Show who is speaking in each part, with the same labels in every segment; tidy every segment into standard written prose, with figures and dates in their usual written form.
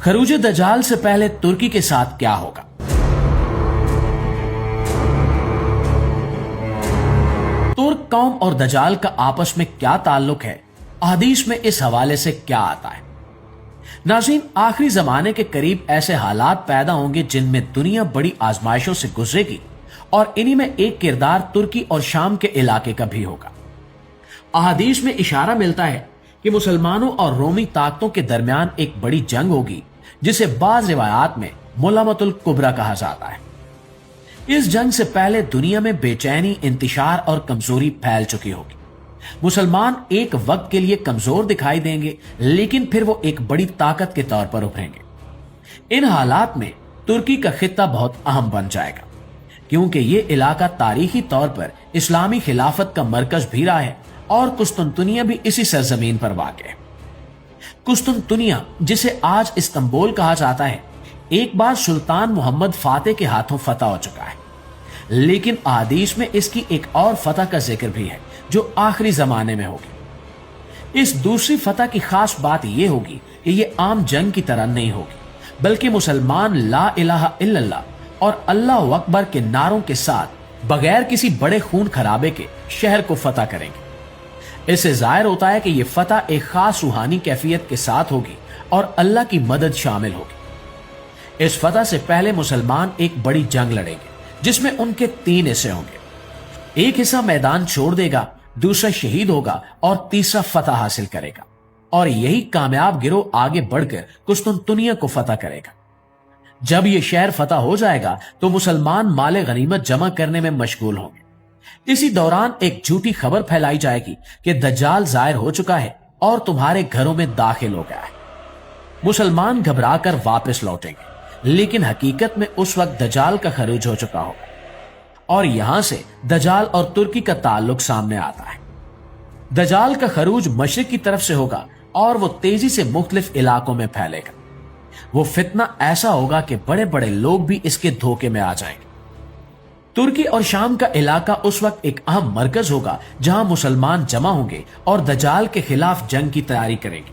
Speaker 1: खरूज दजाल से पहले तुर्की के साथ क्या होगा? तुर्क कौम और दजाल का आपस में क्या ताल्लुक है? हदीस में इस हवाले से क्या आता है? नाज़रीन, आखिरी जमाने के करीब ऐसे हालात पैदा होंगे जिनमें दुनिया बड़ी आजमाइशों से गुजरेगी और इन्हीं में एक किरदार तुर्की और शाम के इलाके का भी होगा। अहादीस में इशारा मिलता है कि मुसलमानों और रोमी ताकतों के दरमियान एक बड़ी जंग होगी जिसे बाज रिवायात में मुलामतुल कुबरा कहा जाता है। इस जंग से पहले दुनिया में बेचैनी, इंतशार और कमजोरी फैल चुकी होगी। मुसलमान एक वक्त के लिए कमजोर दिखाई देंगे, लेकिन फिर वो एक बड़ी ताकत के तौर पर उभरेंगे। इन हालात में तुर्की का खित्ता बहुत अहम बन जाएगा, क्योंकि ये इलाका तारीखी तौर पर इस्लामी खिलाफत का मरकज भी रहा है और कुस्तुनतुनिया भी इसी सरजमीन पर वाक़ है। कुस्तुनतुनिया, जिसे आज इस्तांबुल कहा जाता है, एक बार सुल्तान मोहम्मद फातेह के हाथों फतह हो चुका है, लेकिन अहादीस में इसकी एक और फतह का जिक्र भी है जो आखिरी जमाने में होगी। इस दूसरी फतह की खास बात यह होगी कि यह आम जंग की तरह नहीं होगी, बल्कि मुसलमान ला इलाहा इल्लल्लाह और अल्लाह अकबर के नारों के साथ बगैर किसी बड़े खून खराबे के शहर को फतह करेंगे। इससे जाहिर होता है कि यह फतह एक खास रूहानी कैफियत के साथ होगी और अल्लाह की मदद शामिल होगी। इस फतह से पहले मुसलमान एक बड़ी जंग लड़ेंगे जिसमें उनके 3 हिस्से होंगे। एक हिस्सा मैदान छोड़ देगा, दूसरा शहीद होगा और तीसरा फतह हासिल करेगा, और यही कामयाब गिरोह आगे बढ़कर कुस्तुनतुनिया को फतह करेगा। जब यह शहर फतह हो जाएगा तो मुसलमान माले गनीमत जमा करने में मशगूल होंगे। इसी दौरान एक झूठी खबर फैलाई जाएगी कि दज्जाल जाहिर हो चुका है और तुम्हारे घरों में दाखिल हो गया है। मुसलमान घबराकर वापस लौटेंगे, लेकिन हकीकत में उस वक्त दज्जाल का खरूज हो चुका होगा, और यहां से दज्जाल और तुर्की का ताल्लुक सामने आता है। दज्जाल का खरूज मशरिक की तरफ से होगा और वो तेजी से मुख्तलिफ इलाकों में फैलेगा। वो फितना ऐसा होगा कि बड़े बड़े लोग भी इसके धोखे में आ जाएंगे। तुर्की और शाम का इलाका उस वक्त एक अहम मरकज होगा जहां मुसलमान जमा होंगे और दज्जाल के खिलाफ जंग की तैयारी करेंगे।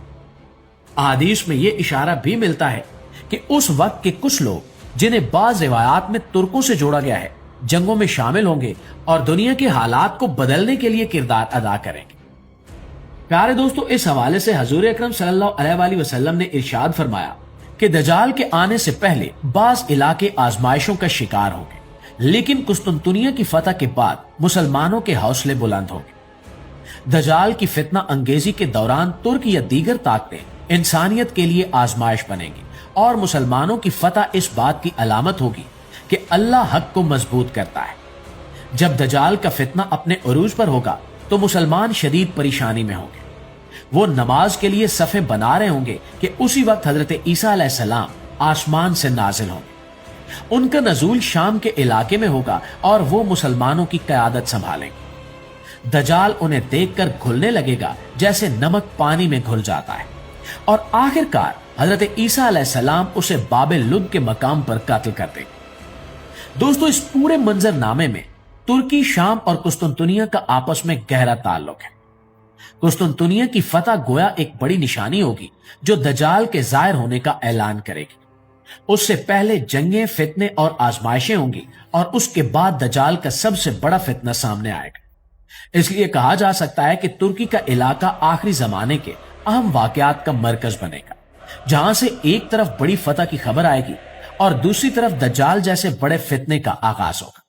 Speaker 1: अहादीस में यह इशारा भी मिलता है कि उस वक्त के कुछ लोग, जिन्हें बाज रिवायात में तुर्कों से जोड़ा गया है, जंगों में शामिल होंगे और दुनिया के हालात को बदलने के लिए किरदार अदा करेंगे। प्यारे दोस्तों, इस हवाले से हजूर अकरम सल्लल्लाहु अलैहि वसल्लम ने इरशाद फरमाया कि दज्जाल के आने से पहले बाज इलाके आजमाइशों का शिकार होंगे, लेकिन कुस्तुनतुनिया की फतह के बाद मुसलमानों के हौसले बुलंद होंगे। दज्जाल की फितना अंगेजी के दौरान तुर्क या दीगर ताकतें इंसानियत के लिए आजमाइश बनेंगी और मुसलमानों की फतह इस बात की अलामत होगी कि अल्लाह हक को मजबूत करता है। जब दज्जाल का फितना अपने उरूज पर होगा तो मुसलमान शदीद परेशानी में होंगे। वो नमाज के लिए सफ़े बना रहे होंगे कि उसी वक्त हजरत ईसा अलैहिस्सलाम आसमान से नाजिल होंगे। उनका नजूल शाम के इलाके में होगा और वो मुसलमानों की क़यादत संभालेंगे। दज्जाल उन्हें देखकर घुलने लगेगा जैसे नमक पानी में घुल जाता है, और आखिरकार हजरत ईसा अलैहिस्सलाम उसे बाबिल लुद के मकाम पर कत्ल कर देंगे। दोस्तों, इस पूरे मंजरनामे में तुर्की, शाम और कुस्तुनतुनिया का आपस में गहरा ताल्लुक है। कुस्तुनतुनिया की फतह गोया एक बड़ी निशानी होगी जो दज्जाल के जाहिर होने का ऐलान करेगी। उससे पहले जंगें, फितने और आजमाइशें होंगी, और उसके बाद दज्जाल का सबसे बड़ा फितना सामने आएगा। इसलिए कहा जा सकता है कि तुर्की का इलाका आखिरी जमाने के अहम वाकयात का मरकज बनेगा, जहां से एक तरफ बड़ी फतह की खबर आएगी और दूसरी तरफ दज्जाल जैसे बड़े फितने का आगाज होगा।